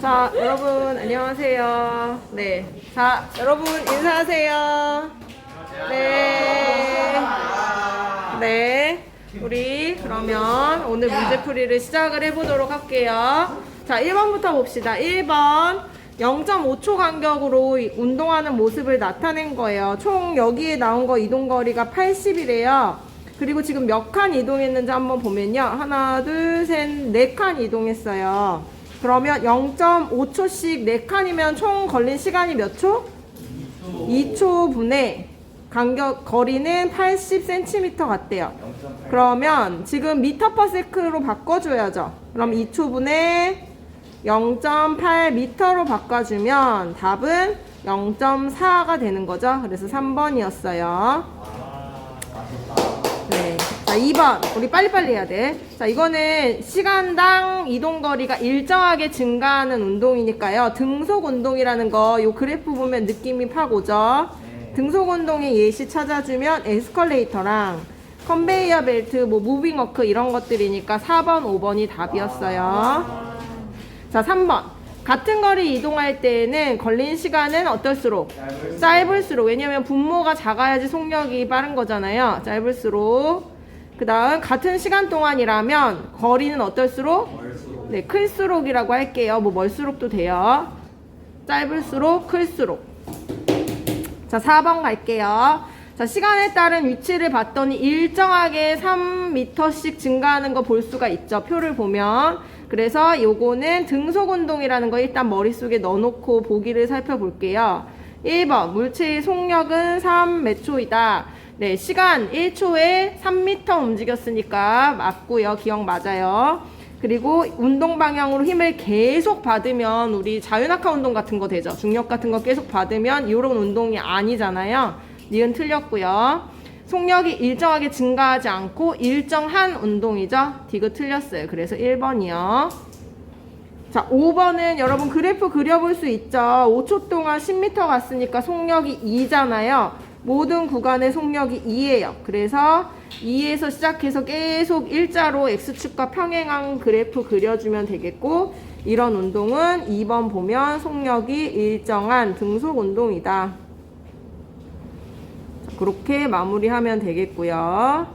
자, 여러분 안녕하세요. 네. 자, 여러분 인사하세요. 네. 네. 우리 그러면 오늘 문제풀이를 시작을 해보도록 할게요. 자, 1번부터 봅시다. 1번 0.5초 간격으로 운동하는 모습을 나타낸 거예요. 총 여기에 나온 거 이동거리가 80이래요. 그리고 지금 몇 칸 이동했는지 한번 보면요. 하나, 둘, 셋, 4칸 이동했어요. 그러면 0.5초씩 4칸이면 총 걸린 시간이 몇 초? 2초분의 간격, 거리는 80cm 같대요. 그러면 지금 미터 퍼 세크로 바꿔줘야죠. 그럼 2초분의 0.8m로 바꿔주면 답은 0.4가 되는 거죠. 그래서 3번이었어요. 네. 자, 2번. 우리 빨리빨리 해야 돼. 자, 이거는 시간당 이동거리가 일정하게 증가하는 운동이니까요. 등속 운동이라는 거, 요 그래프 보면 느낌이 팍 오죠. 등속 운동의 예시 찾아주면 에스컬레이터랑 컨베이어 벨트, 뭐 무빙 워크 이런 것들이니까 4번, 5번이 답이었어요. 자, 3번. 같은 거리 이동할 때에는 걸린 시간은 어떨수록? 짧을수록. 왜냐면 분모가 작아야지 속력이 빠른 거잖아요. 짧을수록. 그 다음 같은 시간 동안이라면 거리는 어떨수록? 네, 클수록이라고 할게요. 뭐 멀수록도 돼요. 짧을수록, 클수록. 자, 4번 갈게요. 자, 시간에 따른 위치를 봤더니 일정하게 3m씩 증가하는 거 볼 수가 있죠. 표를 보면. 그래서 요거는 등속 운동이라는 거 일단 머릿속에 넣어놓고 보기를 살펴볼게요. 1번 물체의 속력은 3m이다. 네, 시간 1초에 3m 움직였으니까 맞고요. 기억 맞아요. 그리고 운동 방향으로 힘을 계속 받으면 우리 자유낙하 운동 같은 거 되죠. 중력 같은 거 계속 받으면 이런 운동이 아니잖아요. 니은 틀렸고요. 속력이 일정하게 증가하지 않고 일정한 운동이죠. 디귿 틀렸어요. 그래서 1번이요. 자, 5번은 여러분 그래프 그려볼 수 있죠. 5초 동안 10m 갔으니까 속력이 2잖아요. 모든 구간의 속력이 2예요. 그래서 2에서 시작해서 계속 일자로 X축과 평행한 그래프 그려주면 되겠고, 이런 운동은 2번 보면 속력이 일정한 등속 운동이다. 그렇게 마무리하면 되겠고요.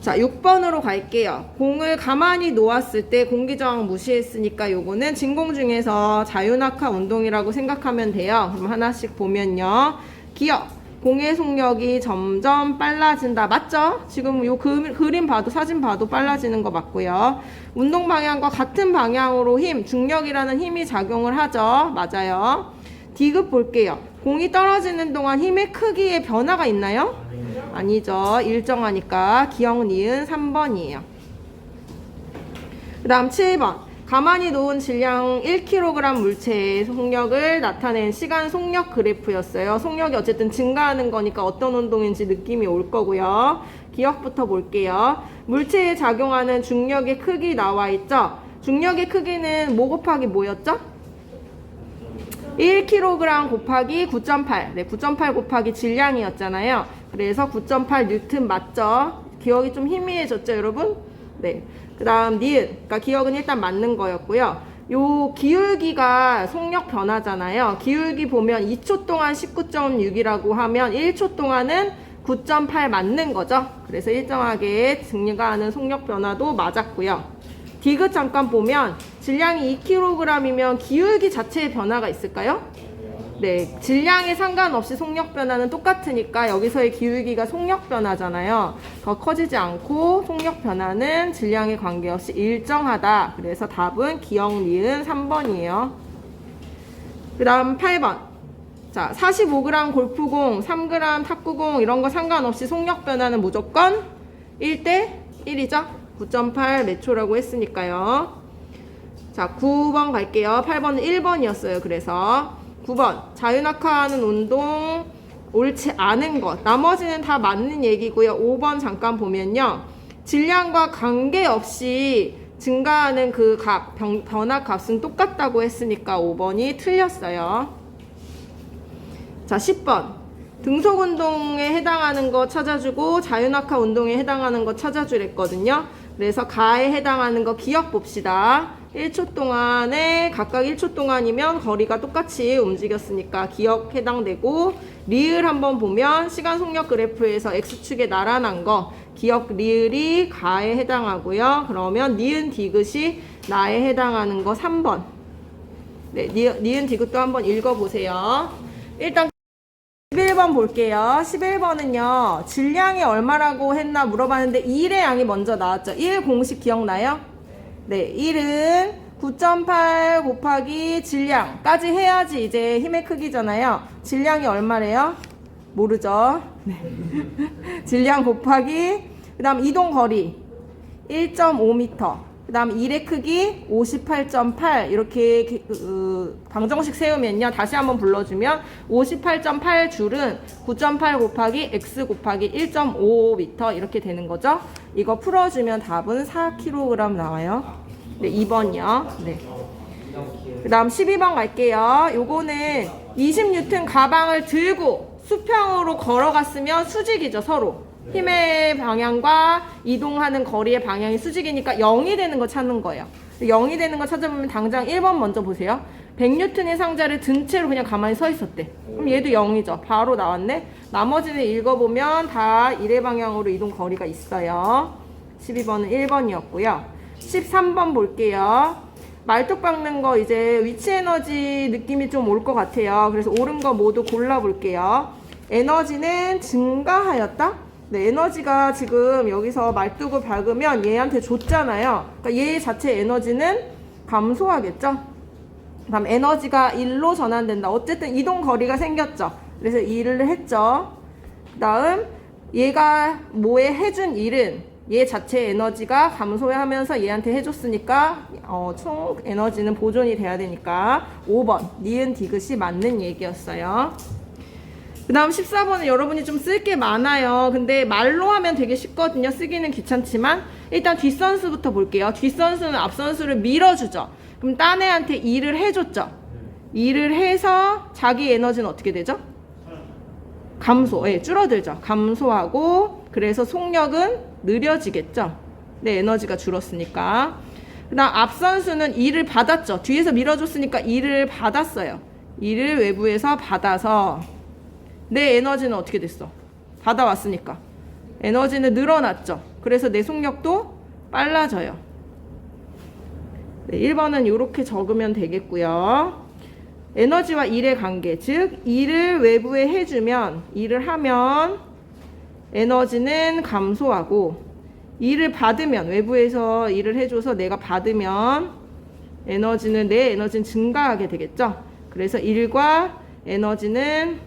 자, 6번으로 갈게요. 공을 가만히 놓았을 때 공기저항 무시했으니까 요거는 진공 중에서 자유낙하 운동이라고 생각하면 돼요. 그럼 하나씩 보면요. 기억, 공의 속력이 점점 빨라진다. 맞죠? 지금 요 그림 봐도 사진 봐도 빨라지는 거 맞고요. 운동 방향과 같은 방향으로 힘, 중력이라는 힘이 작용을 하죠. 맞아요. 디귿 볼게요. 공이 떨어지는 동안 힘의 크기에 변화가 있나요? 아니죠. 일정하니까 기억 니은 3번이에요. 그 다음 7번. 가만히 놓은 질량 1kg 물체의 속력을 나타낸 시간 속력 그래프였어요. 속력이 어쨌든 증가하는 거니까 어떤 운동인지 느낌이 올 거고요. 기억부터 볼게요. 물체에 작용하는 중력의 크기 나와 있죠? 중력의 크기는 뭐 곱하기 뭐였죠? 1kg 곱하기 9.8. 네, 9.8 곱하기 질량이었잖아요. 그래서 9.8 뉴턴 맞죠? 기억이 좀 희미해졌죠, 여러분? 네. 그 다음 니은. 그러니까 기억은 일단 맞는 거였고요. 요 기울기가 속력 변화잖아요. 기울기 보면 2초 동안 19.6이라고 하면 1초 동안은 9.8 맞는 거죠. 그래서 일정하게 증가하는 속력 변화도 맞았고요. 디귿 잠깐 보면 질량이 2kg이면 기울기 자체에 변화가 있을까요? 네, 질량에 상관없이 속력 변화는 똑같으니까 여기서의 기울기가 속력 변화잖아요. 더 커지지 않고 속력 변화는 질량에 관계없이 일정하다. 그래서 답은 기억 니은 3번이에요. 그 다음 8번. 자, 45g 골프공, 3g 탁구공 이런 거 상관없이 속력 변화는 무조건 1대 1이죠. 9.8m라고 했으니까요. 자, 9번 갈게요. 8번은 1번이었어요. 그래서 9번 자유낙하하는 운동 옳지 않은 것. 나머지는 다 맞는 얘기고요. 5번 잠깐 보면요. 질량과 관계없이 증가하는 그 각, 변화 값은 똑같다고 했으니까 5번이 틀렸어요. 자, 10번 등속 운동에 해당하는 거 찾아주고 자유낙하 운동에 해당하는 거 찾아주랬거든요. 그래서 가에 해당하는 거 기억 봅시다. 1초 동안에 각각 1초 동안이면 거리가 똑같이 움직였으니까 기억 해당되고, 리을 한번 보면 시간 속력 그래프에서 X축에 나란한 거 기억 리을이 가에 해당하고요. 그러면 니은 디귿이 나에 해당하는 거 3번. 네, 니은 디귿도 한번 읽어보세요. 일단 11번 볼게요. 11번은요. 질량이 얼마라고 했나 물어봤는데 1의 양이 먼저 나왔죠. 1 공식 기억나요? 네, 1은 9.8 곱하기 질량까지 해야지 이제 힘의 크기잖아요. 질량이 얼마래요? 모르죠. 네. 질량 곱하기 그 다음 이동 거리 1.5m, 그 다음 1의 크기 58.8 이렇게 방정식 세우면요. 다시 한번 불러주면 58.8 줄은 9.8 곱하기 x 곱하기 1.5m 이렇게 되는 거죠. 이거 풀어주면 답은 4kg 나와요. 네, 2번이요. 네. 그 다음 12번 갈게요. 요거는 20N 가방을 들고 수평으로 걸어갔으면 수직이죠, 서로. 힘의 방향과 이동하는 거리의 방향이 수직이니까 0이 되는 거 찾는 거예요. 0이 되는 거 찾아보면 당장 1번 먼저 보세요. 100N의 상자를 든 채로 그냥 가만히 서 있었대. 그럼 얘도 0이죠. 바로 나왔네. 나머지는 읽어보면 다 1의 방향으로 이동 거리가 있어요. 12번은 1번이었고요. 13번 볼게요. 말뚝 박는 거 이제 위치 에너지 느낌이 좀 올 것 같아요. 그래서 옳은 거 모두 골라볼게요. 에너지는 증가하였다? 네, 에너지가 지금 여기서 말뚝을 박으면 얘한테 줬잖아요. 그러니까 얘 자체 에너지는 감소하겠죠? 다음 에너지가 1로 전환된다. 어쨌든 이동 거리가 생겼죠. 그래서 1을 했죠. 그 다음 얘가 뭐에 해준 일은 얘 자체 에너지가 감소하면서 얘한테 해줬으니까 총 에너지는 보존이 돼야 되니까 5번 니은 디귿이 맞는 얘기였어요. 그 다음 14번은 여러분이 좀 쓸 게 많아요. 근데 말로 하면 되게 쉽거든요. 쓰기는 귀찮지만 일단 뒷선수부터 볼게요. 뒷선수는 앞선수를 밀어주죠. 그럼 딴 애한테 일을 해줬죠. 일을 해서 자기 에너지는 어떻게 되죠? 감소, 예, 줄어들죠. 감소하고 그래서 속력은 느려지겠죠. 네, 에너지가 줄었으니까. 그 다음 앞선수는 일을 받았죠. 뒤에서 밀어줬으니까 일을 받았어요. 일을 외부에서 받아서 내 에너지는 어떻게 됐어? 받아왔으니까 에너지는 늘어났죠. 그래서 내 속력도 빨라져요. 네, 1번은 이렇게 적으면 되겠고요. 에너지와 일의 관계, 즉 일을 외부에 해주면, 일을 하면 에너지는 감소하고, 일을 받으면, 외부에서 일을 해줘서 내가 받으면 내 에너지는 증가하게 되겠죠. 그래서 일과 에너지는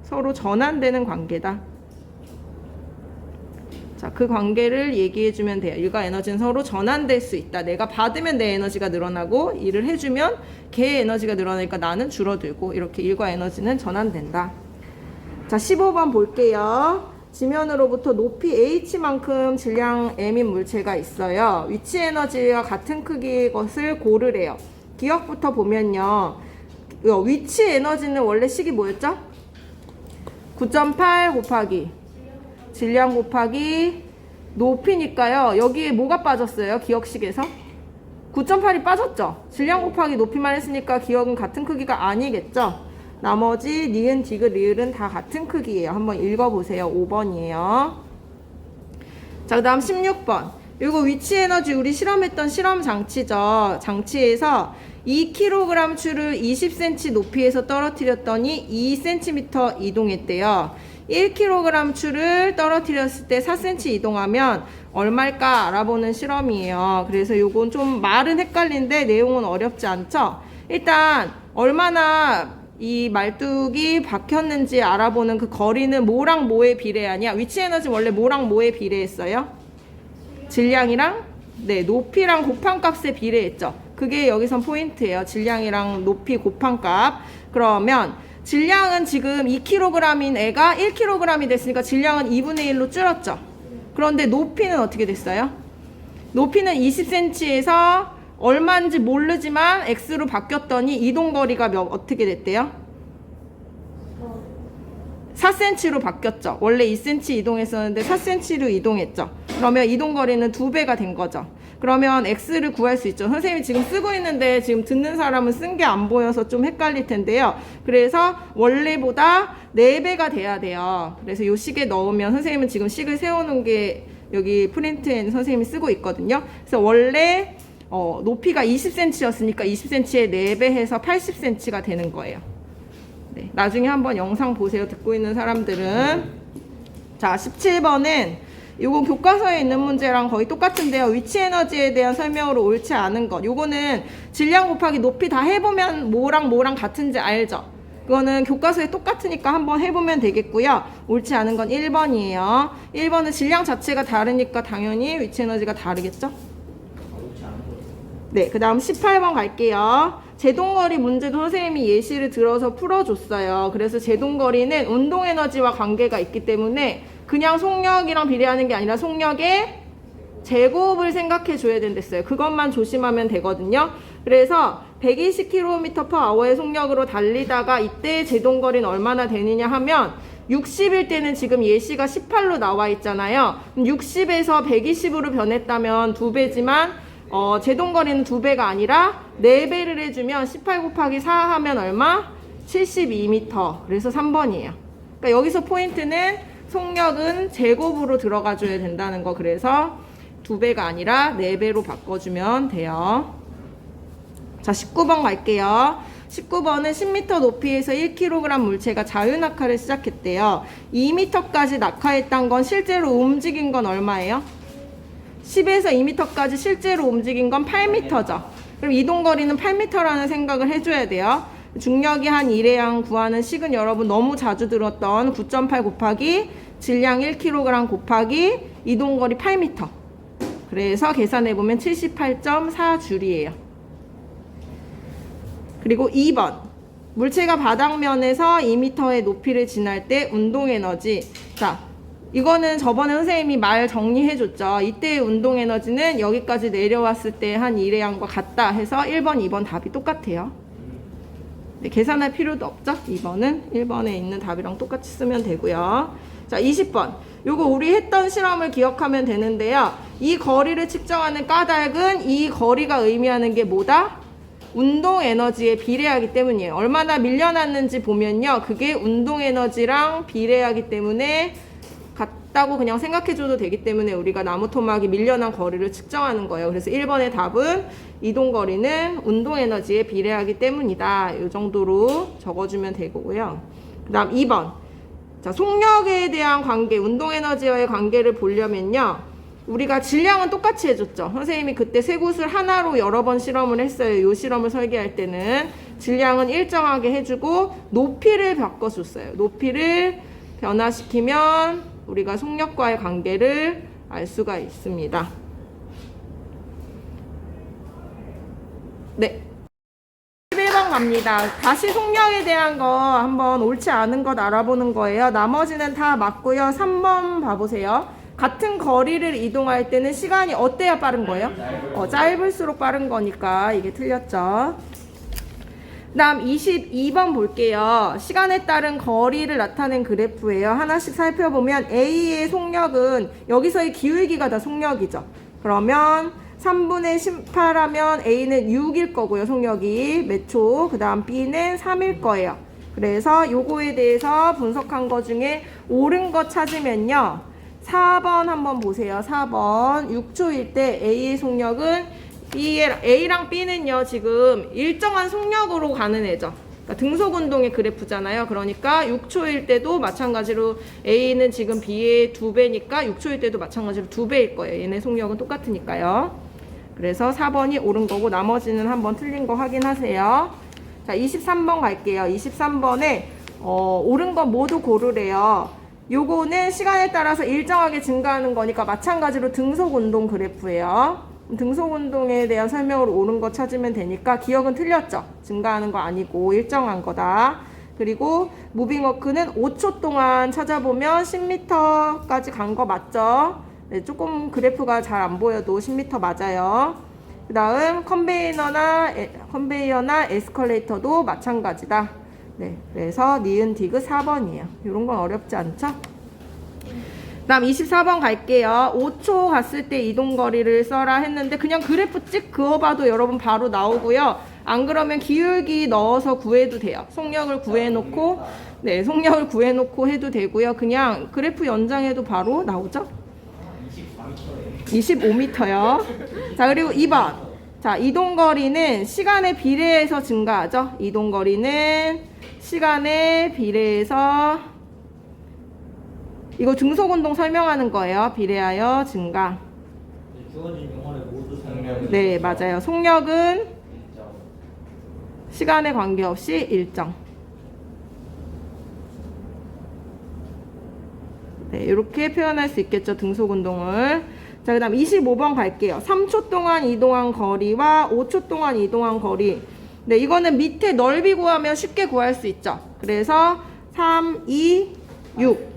서로 전환되는 관계다. 자, 그 관계를 얘기해주면 돼요. 일과 에너지는 서로 전환될 수 있다. 내가 받으면 내 에너지가 늘어나고, 일을 해주면 걔의 에너지가 늘어나니까 나는 줄어들고, 이렇게 일과 에너지는 전환된다. 자, 15번 볼게요. 지면으로부터 높이 h만큼 질량 m인 물체가 있어요. 위치 에너지와 같은 크기의 것을 고르래요. 기억부터 보면요. 위치 에너지는 원래 식이 뭐였죠? 9.8 곱하기 질량 곱하기 높이니까요. 여기에 뭐가 빠졌어요? 기억식에서? 9.8이 빠졌죠? 질량 곱하기 높이만 했으니까 기억은 같은 크기가 아니겠죠? 나머지 니은, 디귿, 리을은 다 같은 크기예요. 한번 읽어보세요. 5번이에요. 자, 그 다음 16번. 이거 위치 에너지 우리 실험했던 실험 장치죠. 장치에서 2kg 추를 20cm 높이에서 떨어뜨렸더니 2cm 이동했대요. 1kg 추를 떨어뜨렸을 때 4cm 이동하면 얼마일까 알아보는 실험이에요. 그래서 요건 좀 말은 헷갈린데 내용은 어렵지 않죠? 일단 얼마나 이 말뚝이 박혔는지 알아보는 그 거리는 뭐랑 뭐에 비례하냐? 위치 에너지 원래 뭐랑 뭐에 비례했어요? 질량이랑 네, 높이랑 곱한 값에 비례했죠. 그게 여기선 포인트예요. 질량이랑 높이 곱한 값. 그러면 질량은 지금 2kg인 애가 1kg이 됐으니까 질량은 2분의 1로 줄었죠. 그런데 높이는 어떻게 됐어요? 높이는 20cm에서 얼마인지 모르지만 x로 바뀌었더니 이동거리가 어떻게 됐대요? 4cm로 바뀌었죠. 원래 2cm 이동했었는데 4cm로 이동했죠. 그러면 이동거리는 2배가 된 거죠. 그러면 x를 구할 수 있죠. 선생님이 지금 쓰고 있는데 지금 듣는 사람은 쓴 게 안 보여서 좀 헷갈릴 텐데요. 그래서 원래보다 4배가 돼야 돼요. 그래서 이 식에 넣으면 선생님은 지금 식을 세워놓은 게 여기 프린트엔 선생님이 쓰고 있거든요. 그래서 원래 높이가 20cm였으니까 20cm에 4배 해서 80cm가 되는 거예요. 네, 나중에 한번 영상 보세요. 듣고 있는 사람들은. 자, 17번은 요거 교과서에 있는 문제랑 거의 똑같은데요. 위치 에너지에 대한 설명으로 옳지 않은 것. 요거는 질량 곱하기 높이 다 해보면 뭐랑 같은지 알죠? 그거는 교과서에 똑같으니까 한번 해보면 되겠고요. 옳지 않은 건 1번이에요. 1번은 질량 자체가 다르니까 당연히 위치 에너지가 다르겠죠? 네, 그 다음 18번 갈게요. 제동거리 문제도 선생님이 예시를 들어서 풀어줬어요. 그래서 제동거리는 운동에너지와 관계가 있기 때문에 그냥 속력이랑 비례하는 게 아니라 속력의 제곱을 생각해 줘야 된댔어요. 그것만 조심하면 되거든요. 그래서 120km/h의 속력으로 달리다가 이때 제동거리는 얼마나 되느냐 하면 60일 때는 지금 예시가 18로 나와 있잖아요. 60에서 120으로 변했다면 2배지만 제동거리는 2배가 아니라 4배를 해주면 18 곱하기 4 하면 얼마? 72m. 그래서 3번이에요. 그러니까 여기서 포인트는 속력은 제곱으로 들어가 줘야 된다는 거. 그래서 2배가 아니라 4배로 바꿔주면 돼요. 자, 19번 갈게요. 19번은 10m 높이에서 1kg 물체가 자유낙하를 시작했대요. 2m까지 낙하했던 건 실제로 움직인 건 얼마예요? 10에서 2m까지 실제로 움직인 건 8m죠. 그럼 이동거리는 8m라는 생각을 해줘야 돼요. 중력이 한 1의 구하는 식은 여러분 너무 자주 들었던 9.8 곱하기 질량 1kg 곱하기 이동거리 8m. 그래서 계산해보면 78.4줄이에요. 그리고 2번. 물체가 바닥면에서 2m의 높이를 지날 때 운동에너지. 자, 이거는 저번에 선생님이 말 정리해줬죠. 이때의 운동에너지는 여기까지 내려왔을 때 한 1의 양과 같다 해서 1번, 2번 답이 똑같아요. 네, 계산할 필요도 없죠. 2번은 1번에 있는 답이랑 똑같이 쓰면 되고요. 자, 20번. 요거 우리 했던 실험을 기억하면 되는데요. 이 거리를 측정하는 까닭은 이 거리가 의미하는 게 뭐다? 운동 에너지에 비례하기 때문이에요. 얼마나 밀려났는지 보면요. 그게 운동 에너지랑 비례하기 때문에 같다고 그냥 생각해줘도 되기 때문에 우리가 나무 토막이 밀려난 거리를 측정하는 거예요. 그래서 1번의 답은 이동거리는 운동 에너지에 비례하기 때문이다. 이 정도로 적어주면 되고요. 그 다음 2번. 자, 속력에 대한 관계, 운동 에너지와의 관계를 보려면요. 우리가 질량은 똑같이 해줬죠. 선생님이 그때 쇠굿을 하나로 여러 번 실험을 했어요. 이 실험을 설계할 때는 질량은 일정하게 해주고 높이를 바꿔줬어요. 높이를 변화시키면 우리가 속력과의 관계를 알 수가 있습니다. 네. 11번 갑니다. 다시 속력에 대한 거 한번 옳지 않은 것 알아보는 거예요. 나머지는 다 맞고요. 3번 봐보세요. 같은 거리를 이동할 때는 시간이 어때야 빠른 거예요? 짧을수록 빠른 거니까 이게 틀렸죠. 그 다음 22번 볼게요. 시간에 따른 거리를 나타낸 그래프예요. 하나씩 살펴보면 A의 속력은 여기서의 기울기가 다 속력이죠. 그러면 3분의 18 하면 A는 6일 거고요. 속력이 몇 초. 그 다음 B는 3일 거예요. 그래서 요거에 대해서 분석한 거 중에 옳은 거 찾으면요. 4번 한번 보세요. 4번 6초일 때 A의 속력은 A랑 B는요 지금 일정한 속력으로 가는 애죠. 그러니까 등속운동의 그래프잖아요. 그러니까 6초일 때도 마찬가지로 A는 지금 B의 2배니까 6초일 때도 마찬가지로 2배일 거예요. 얘네 속력은 똑같으니까요. 그래서 4번이 옳은 거고 나머지는 한번 틀린 거 확인하세요. 자, 23번 갈게요. 23번에 옳은 거 모두 고르래요. 요거는 시간에 따라서 일정하게 증가하는 거니까 마찬가지로 등속운동 그래프예요. 등속운동에 대한 설명으로 옳은 거 찾으면 되니까 기억은 틀렸죠. 증가하는 거 아니고 일정한 거다. 그리고 무빙워크는 5초 동안 찾아보면 10m까지 간 거 맞죠? 네, 조금 그래프가 잘 안 보여도 10m 맞아요. 그 다음 컨베이어나 에스컬레이터도 마찬가지다. 네, 그래서 니은 디귿 4번이에요. 이런 건 어렵지 않죠? 다음 24번 갈게요. 5초 갔을 때 이동거리를 써라 했는데 그냥 그래프 찍 그어봐도 여러분 바로 나오고요. 안 그러면 기울기 넣어서 구해도 돼요. 속력을 구해놓고 네, 속력을 구해놓고 해도 되고요. 그냥 그래프 연장해도 바로 나오죠. 25m요. 자, 그리고 2번. 자, 이동거리는 시간에 비례해서 증가하죠. 이동거리는 시간에 비례해서 이거 등속운동 설명하는 거예요. 비례하여 증가. 주어진 용어를 모두 설명. 네, 맞아요. 속력은 시간에 관계없이 일정. 네, 이렇게 표현할 수 있겠죠. 등속운동을. 자, 그 다음 25번 갈게요. 3초 동안 이동한 거리와 5초 동안 이동한 거리. 네, 이거는 밑에 넓이 구하면 쉽게 구할 수 있죠. 그래서 3, 2, 6.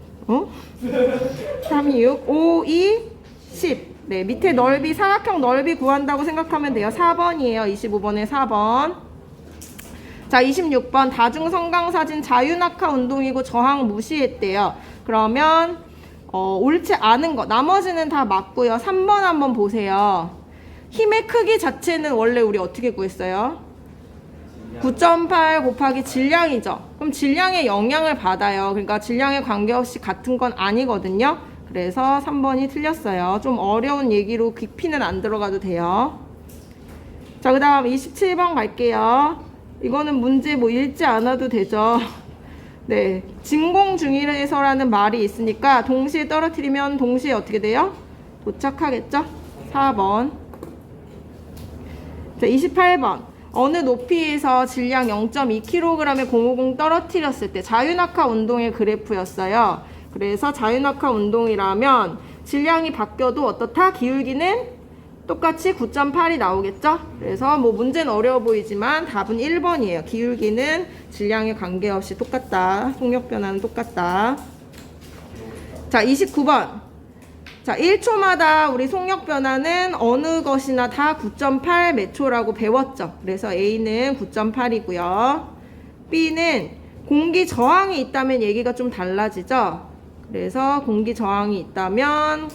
3, 2, 6, 5, 2, 10. 네, 밑에 넓이, 사각형 넓이 구한다고 생각하면 돼요. 4번이에요. 25번에 4번. 자, 26번. 다중성강사진 자유낙하 운동이고 저항 무시했대요. 그러면 옳지 않은 거. 나머지는 다 맞고요. 3번 한번 보세요. 힘의 크기 자체는 원래 우리 어떻게 구했어요? 9.8 곱하기 질량이죠. 그럼 질량에 영향을 받아요. 그러니까 질량에 관계없이 같은 건 아니거든요. 그래서 3번이 틀렸어요. 좀 어려운 얘기로 깊이는 안 들어가도 돼요. 자, 그 다음 27번 갈게요. 이거는 문제 뭐 읽지 않아도 되죠. 네, 진공 중이에서라는 말이 있으니까 동시에 떨어뜨리면 동시에 어떻게 돼요? 도착하겠죠? 4번. 자, 28번. 어느 높이에서 질량 0.2kg의 050 떨어뜨렸을 때 자유낙하 운동의 그래프였어요. 그래서 자유낙하 운동이라면 질량이 바뀌어도 어떻다? 기울기는 똑같이 9.8이 나오겠죠? 그래서 뭐 문제는 어려워 보이지만 답은 1번이에요. 기울기는 질량에 관계없이 똑같다. 속력 변화는 똑같다. 자, 29번. 자, 1초마다 우리 속력 변화는 어느 것이나 다 9.8 메초라고 배웠죠. 그래서 A는 9.8이고요. B는 공기 저항이 있다면 얘기가 좀 달라지죠. 그래서 공기 저항이 있다면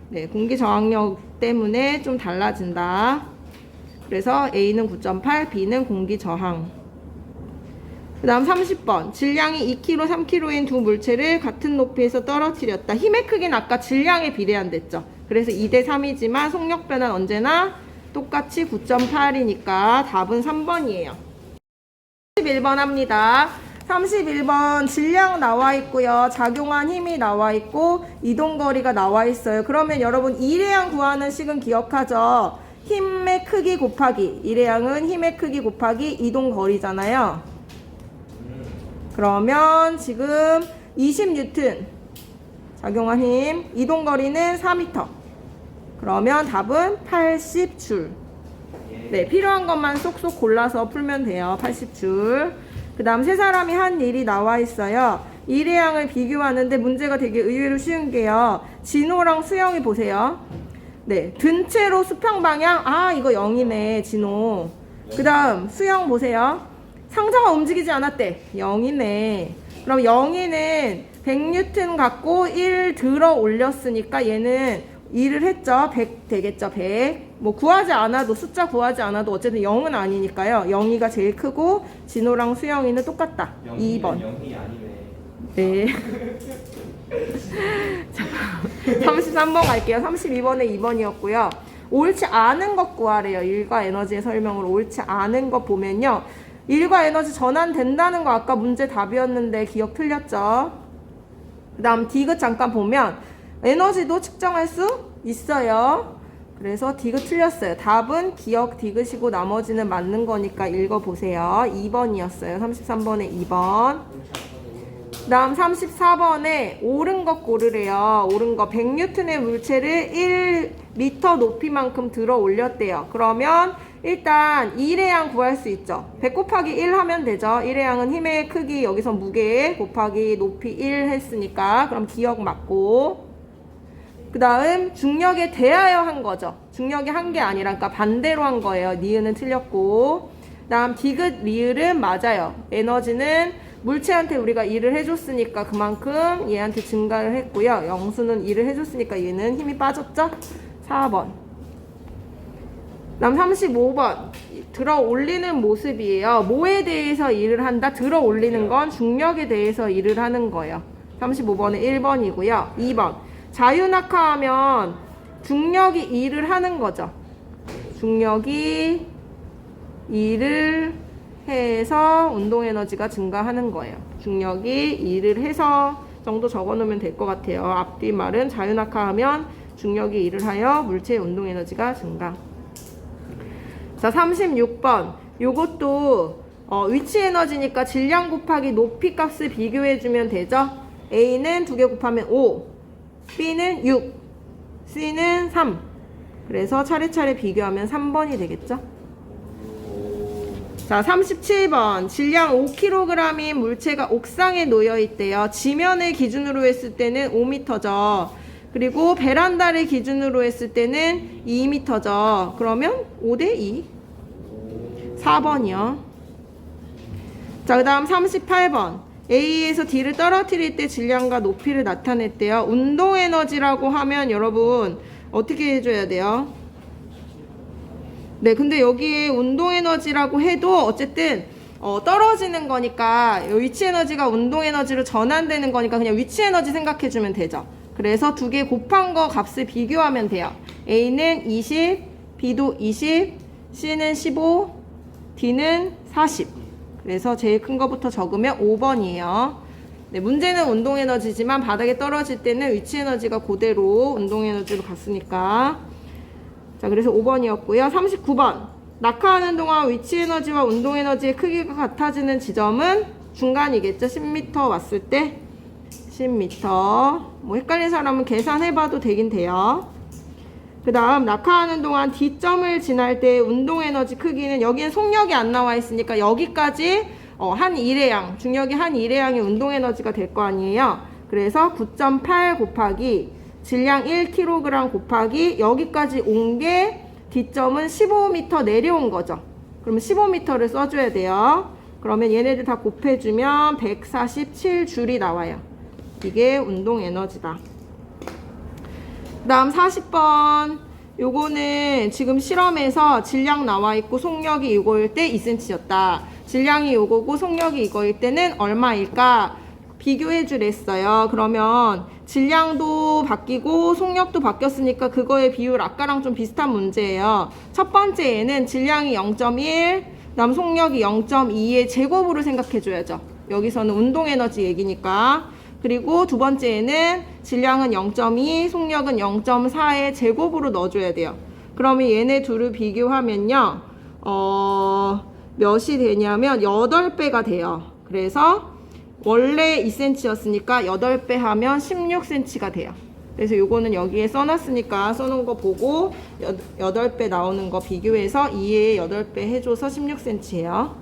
네, 공기 저항력 때문에 좀 달라진다. 그래서 A는 9.8, B는 공기 저항. 그 다음 30번. 질량이 2kg, 3kg인 두 물체를 같은 높이에서 떨어뜨렸다. 힘의 크기는 아까 질량에 비례한댔죠. 그래서 2대 3이지만 속력 변화는 언제나 똑같이 9.8이니까 답은 3번이에요. 31번 합니다. 31번 질량 나와 있고요. 작용한 힘이 나와 있고 이동거리가 나와 있어요. 그러면 여러분 일회양 구하는 식은 기억하죠? 힘의 크기 곱하기 일회양은 힘의 크기 곱하기 이동거리잖아요. 그러면 지금 20N 작용한 힘, 이동거리는 4m. 그러면 답은 80줄. 네, 필요한 것만 쏙쏙 골라서 풀면 돼요. 80줄. 그 다음 세 사람이 한 일이 나와 있어요. 일회양을 비교하는데 문제가 되게 의외로 쉬운 게요. 진호랑 수영이 보세요. 네, 든 채로 수평 방향. 아, 이거 0이네, 진호. 그 다음 수영 보세요. 상자가 움직이지 않았대. 0이네. 그럼 0이는 100N 갖고 1 들어 올렸으니까 얘는 2를 했죠. 100 되겠죠. 100. 뭐 구하지 않아도 숫자 구하지 않아도 어쨌든 0은 아니니까요. 0이가 제일 크고 진호랑 수영이는 똑같다. 2번. 0이 아니네. 네. 자, 33번 갈게요. 32번에 2번이었고요. 옳지 않은 것 구하래요. 일과 에너지의 설명으로 옳지 않은 것 보면요. 일과 에너지 전환된다는 거 아까 문제 답이었는데 기억 틀렸죠? 그 다음 디귿 잠깐 보면 에너지도 측정할 수 있어요. 그래서 디귿 틀렸어요. 답은 기억 디귿이고 나머지는 맞는 거니까 읽어보세요. 2번이었어요. 33번에 2번. 그 다음 34번에 옳은 것 고르래요. 옳은 거 100N의 물체를 1m 높이만큼 들어 올렸대요. 그러면 일단 1회양 구할 수 있죠. 100 곱하기 1 하면 되죠. 1회양은 힘의 크기 여기서 무게 곱하기 높이 1 했으니까 그럼 기억 맞고, 그 다음 중력에 대하여 한 거죠. 중력이 한 게 아니라 그러니까 반대로 한 거예요. 니은은 틀렸고, 그 다음 디귿 리을은 맞아요. 에너지는 물체한테 우리가 일을 해줬으니까 그만큼 얘한테 증가를 했고요. 영수는 일을 해줬으니까 얘는 힘이 빠졌죠? 4번. 다음 35번. 들어 올리는 모습이에요. 뭐에 대해서 일을 한다? 들어 올리는 건 중력에 대해서 일을 하는 거예요. 35번은 1번이고요. 2번. 자유낙하하면 중력이 일을 하는 거죠. 중력이 일을 해서 운동에너지가 증가하는 거예요. 중력이 일을 해서 정도 적어놓으면 될 것 같아요. 앞뒤 말은 자유낙하하면 중력이 일을 하여 물체의 운동에너지가 증가. 자, 36번. 요것도 위치에너지니까 질량 곱하기 높이 값을 비교해주면 되죠. A는 2개 곱하면 5, B는 6, C는 3. 그래서 차례차례 비교하면 3번이 되겠죠. 자, 37번. 질량 5kg인 물체가 옥상에 놓여 있대요. 지면을 기준으로 했을 때는 5m죠. 그리고 베란다를 기준으로 했을 때는 2m죠. 그러면 5대2. 4번이요. 자, 그 다음 38번. A에서 D를 떨어뜨릴 때 질량과 높이를 나타냈대요. 운동에너지라고 하면 여러분 어떻게 해줘야 돼요? 네, 근데 여기에 운동에너지라고 해도 어쨌든 떨어지는 거니까 위치에너지가 운동에너지로 전환되는 거니까 그냥 위치에너지 생각해주면 되죠. 그래서 2개 곱한 거 값을 비교하면 돼요. A는 20, B도 20, C는 15, D는 40. 그래서 제일 큰 거부터 적으면 5번이에요. 네, 문제는 운동에너지지만 바닥에 떨어질 때는 위치에너지가 그대로 운동에너지로 갔으니까. 자, 그래서 5번이었고요. 39번. 낙하하는 동안 위치에너지와 운동에너지의 크기가 같아지는 지점은 중간이겠죠. 10m 왔을 때 10m. 뭐 헷갈린 사람은 계산해봐도 되긴 돼요. 그 다음 낙하하는 동안 D점을 지날 때 운동에너지 크기는 여기는 속력이 안 나와 있으니까 여기까지 한 일의 양, 중력이 한 일의 양이 운동에너지가 될 거 아니에요. 그래서 9.8 곱하기 질량 1kg 곱하기 여기까지 온 게 D점은 15m 내려온 거죠. 그러면 15m를 써줘야 돼요. 그러면 얘네들 다 곱해주면 147줄이 나와요. 이게 운동에너지다. 그 다음 40번. 요거는 지금 실험에서 질량 나와 있고 속력이 이거일 때 2cm였다. 질량이 요거고 속력이 이거일 때는 얼마일까? 비교해 주랬어요. 그러면 질량도 바뀌고 속력도 바뀌었으니까 그거의 비율 아까랑 좀 비슷한 문제예요. 첫 번째에는 질량이 0.1, 그다음 속력이 0.2의 제곱으로 생각해 줘야죠. 여기서는 운동에너지 얘기니까. 그리고 두 번째에는 질량은 0.2, 속력은 0.4의 제곱으로 넣어줘야 돼요. 그러면 얘네 둘을 비교하면요. 몇이 되냐면 8배가 돼요. 그래서 원래 2cm였으니까 8배 하면 16cm가 돼요. 그래서 요거는 여기에 써놨으니까 써놓은 거 보고 8배 나오는 거 비교해서 2에 8배 해줘서 16cm예요.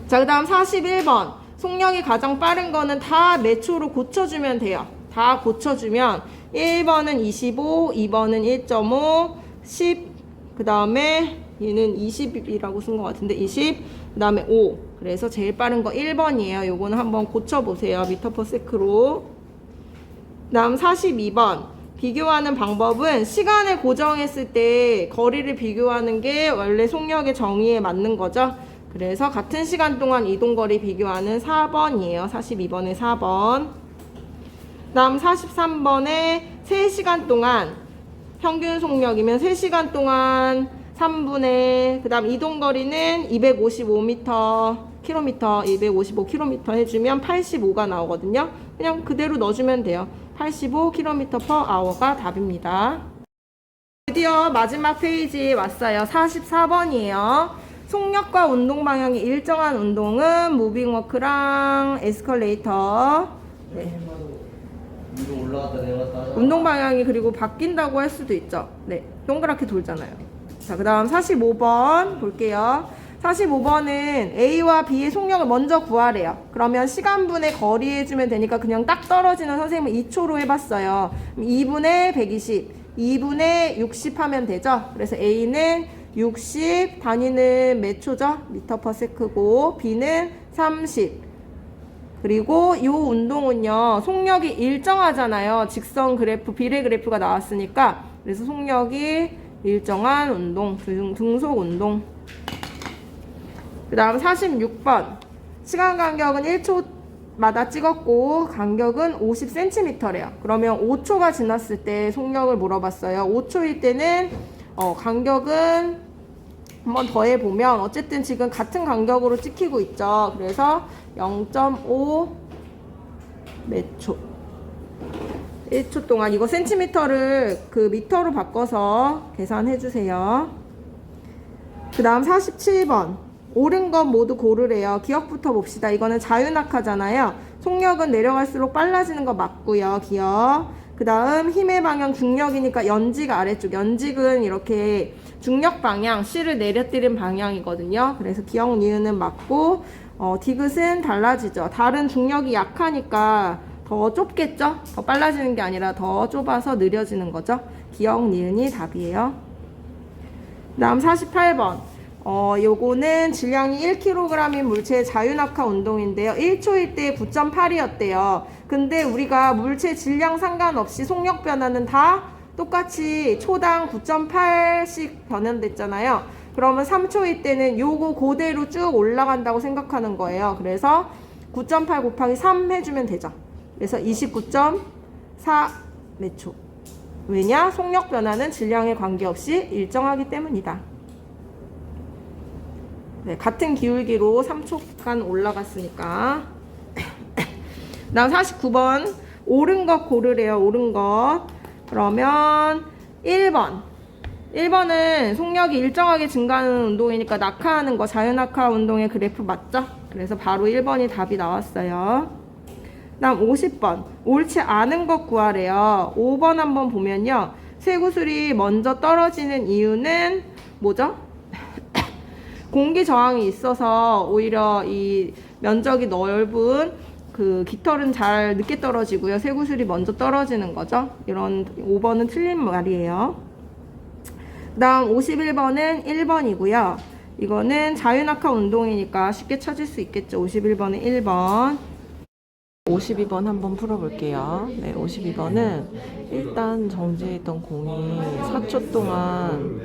자, 그 다음 41번. 속력이 가장 빠른 거는 다 몇 초로 고쳐주면 돼요. 다 고쳐주면 1번은 25, 2번은 1.5, 10, 그 다음에 얘는 20이라고 쓴 것 같은데 20, 그 다음에 5. 그래서 제일 빠른 거 1번이에요. 요거는 한번 고쳐보세요. 미터/세크로. 그 다음 42번. 비교하는 방법은 시간을 고정했을 때 거리를 비교하는 게 원래 속력의 정의에 맞는 거죠. 그래서 같은 시간 동안 이동거리 비교하는 4번이에요. 42번에 4번. 다음 43번에 3시간 동안 평균 속력이면 3시간 동안 3분의 그 다음 이동거리는 255m, 킬로미터, 255km 해주면 85가 나오거든요. 그냥 그대로 넣어주면 돼요. 85km/h가 답입니다. 드디어 마지막 페이지에 왔어요. 44번이에요. 속력과 운동 방향이 일정한 운동은 무빙워크랑 에스컬레이터. 네. 위로 올라갔다 내려갔다 하잖아. 운동 방향이 그리고 바뀐다고 할 수도 있죠. 네, 동그랗게 돌잖아요. 자, 그 다음 45번 볼게요. 45번은 A와 B의 속력을 먼저 구하래요. 그러면 시간분의 거리 해주면 되니까 그냥 딱 떨어지는 선생님은 2초로 해봤어요. 2분의 120, 2분의 60 하면 되죠. 그래서 A는 60, 단위는 몇 초죠? 미터 퍼 세크고, B는 30. 그리고 이 운동은요, 속력이 일정하잖아요. 직선 그래프, 비례 그래프가 나왔으니까. 그래서 속력이 일정한 운동, 등속 운동. 그 다음 46번. 시간 간격은 1초마다 찍었고, 간격은 50cm래요. 그러면 5초가 지났을 때 속력을 물어봤어요. 5초일 때는, 간격은 한번 더해보면, 어쨌든 지금 같은 간격으로 찍히고 있죠. 그래서 0.5 몇 초. 1초 동안 이거 센티미터를 그 미터로 바꿔서 계산해 주세요. 그 다음 47번. 옳은 것 모두 고르래요. 기억부터 봅시다. 이거는 자유낙하잖아요. 속력은 내려갈수록 빨라지는 거 맞고요. 기억. 그 다음 힘의 방향 중력이니까 연직 아래쪽. 연직은 이렇게 중력 방향, C를 내려뜨린 방향이거든요. 그래서 기억 니은은 맞고, 디귿은 달라지죠. 다른 중력이 약하니까 더 좁겠죠? 더 빨라지는 게 아니라 더 좁아서 느려지는 거죠. 기억 니은이 답이에요. 그 다음 48번. 요거는 질량이 1kg인 물체의 자유낙하 운동인데요. 1초일 때 9.8이었대요. 근데 우리가 물체 질량 상관없이 속력 변화는 다 똑같이 초당 9.8씩 변환됐잖아요. 그러면 3초일 때는 요거 그대로 쭉 올라간다고 생각하는 거예요. 그래서 9.8 곱하기 3 해주면 되죠. 그래서 29.4 몇 초. 왜냐? 속력 변화는 질량에 관계없이 일정하기 때문이다. 네, 같은 기울기로 3초간 올라갔으니까. 다음 49번. 옳은 것 고르래요. 옳은 것. 그러면 1번. 1번은 속력이 일정하게 증가하는 운동이니까 낙하하는 거, 자유낙하 운동의 그래프 맞죠? 그래서 바로 1번이 답이 나왔어요. 다음 50번. 옳지 않은 것 구하래요. 5번 한번 보면요. 쇠구슬이 먼저 떨어지는 이유는 뭐죠? 공기 저항이 있어서 오히려 이 면적이 넓은 그 깃털은 잘 늦게 떨어지고요. 쇠구슬이 먼저 떨어지는 거죠. 이런 5번은 틀린 말이에요. 그 다음 51번은 1번이고요. 이거는 자유낙하 운동이니까 쉽게 찾을 수 있겠죠. 51번은 1번. 52번 한번 풀어볼게요. 네, 52번은 일단 정지해 있던 공이 4초 동안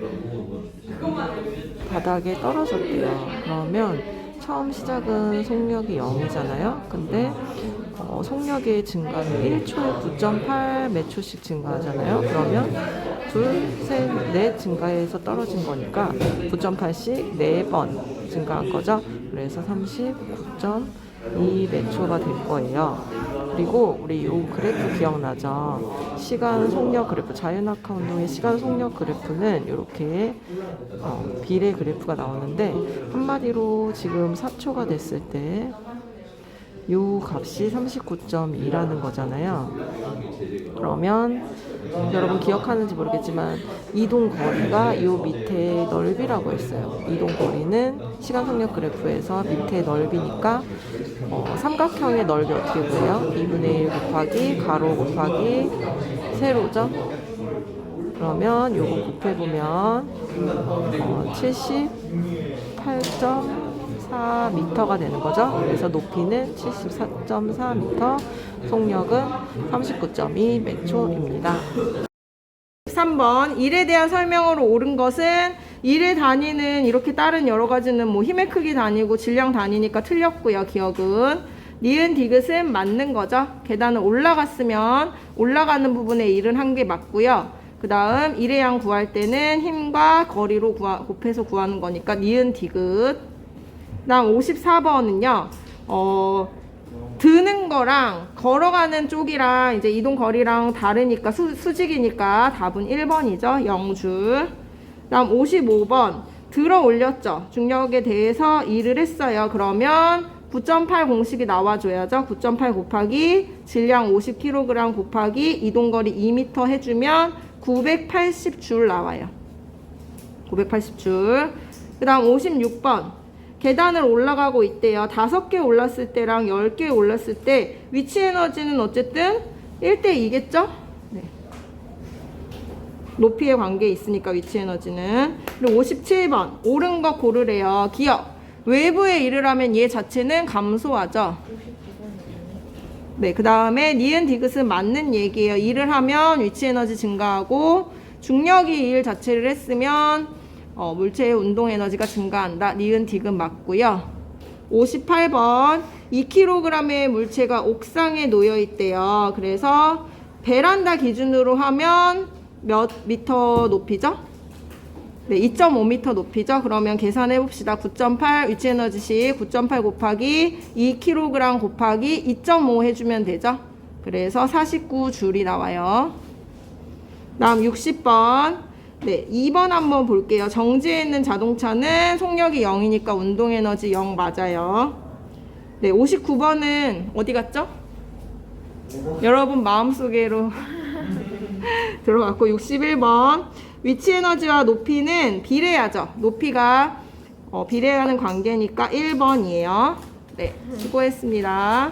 바닥에 떨어졌대요. 그러면 처음 시작은 속력이 0이잖아요. 근데 속력의 증가는 1초에 9.8 몇 초씩 증가하잖아요. 그러면 둘, 셋, 넷 증가해서 떨어진 거니까 9.8씩 4번 증가한 거죠. 그래서 39.2 몇 초가 될 거예요. 그리고 우리 요 그래프 기억나죠? 시간 속력 그래프, 자유낙하 운동의 시간 속력 그래프는 이렇게 비례 그래프가 나오는데, 한마디로 지금 4초가 됐을 때 요 값이 39.2라는 거잖아요. 그러면 여러분 기억하는지 모르겠지만 이동 거리가 요 밑에 넓이라고 했어요. 이동 거리는 시간 속력 그래프에서 밑에 넓이니까 삼각형의 넓이 어떻게 구해요? 2분의 1 곱하기 가로 곱하기 세로죠. 그러면 요거 곱해보면 78.4m가 되는 거죠. 그래서 높이는 74.4m, 속력은 39.2 몇 초입니다. 3번. 일에 대한 설명으로 옳은 것은, 일의 단위는 이렇게 다른 여러 가지는 뭐 힘의 크기 단위고 질량 단위니까 틀렸고요. 기억은 니은 디귿은 맞는 거죠. 계단을 올라갔으면 올라가는 부분에 일은 한 개 맞고요. 그 다음 일의 양 구할 때는 힘과 거리로 곱해서 구하는 거니까 니은 디귿. 그 다음 54번은요 드는 거랑 걸어가는 쪽이랑 이제 이동 거리랑 다르니까 수직이니까 답은 1번이죠. 0줄. 다음 55번. 들어 올렸죠. 중력에 대해서 일을 했어요. 그러면 9.8 공식이 나와줘야죠. 9.8 곱하기 질량 50kg 곱하기 이동거리 2m 해주면 980줄 나와요. 980줄. 그 다음 56번. 계단을 올라가고 있대요. 5개 올랐을 때랑 10개 올랐을 때 위치 에너지는 어쨌든 1대2겠죠? 네. 높이의 관계에 있으니까 위치 에너지는. 그리고 57번 옳은 거 고르래요. 기억. 외부에 일을 하면 얘 자체는 감소하죠. 네, 그 다음에 니은 디귿은 맞는 얘기예요. 일을 하면 위치 에너지 증가하고 중력이 일 자체를 했으면 물체의 운동 에너지가 증가한다. 니은 디귿 맞고요. 58번 2kg의 물체가 옥상에 놓여 있대요. 그래서 베란다 기준으로 하면 몇 미터 높이죠? 네, 2.5m 높이죠? 그러면 계산해 봅시다. 9.8 위치 에너지식 9.8 곱하기 2kg 곱하기 2.5 해주면 되죠? 그래서 49줄이 나와요. 다음 60번. 네, 2번 한번 볼게요. 정지해 있는 자동차는 속력이 0이니까 운동 에너지 0 맞아요. 네, 59번은 어디 갔죠? 여러분 마음속으로 들어갔고 61번 위치 에너지와 높이는 비례하죠. 높이가 비례하는 관계니까 1번이에요. 네, 수고했습니다.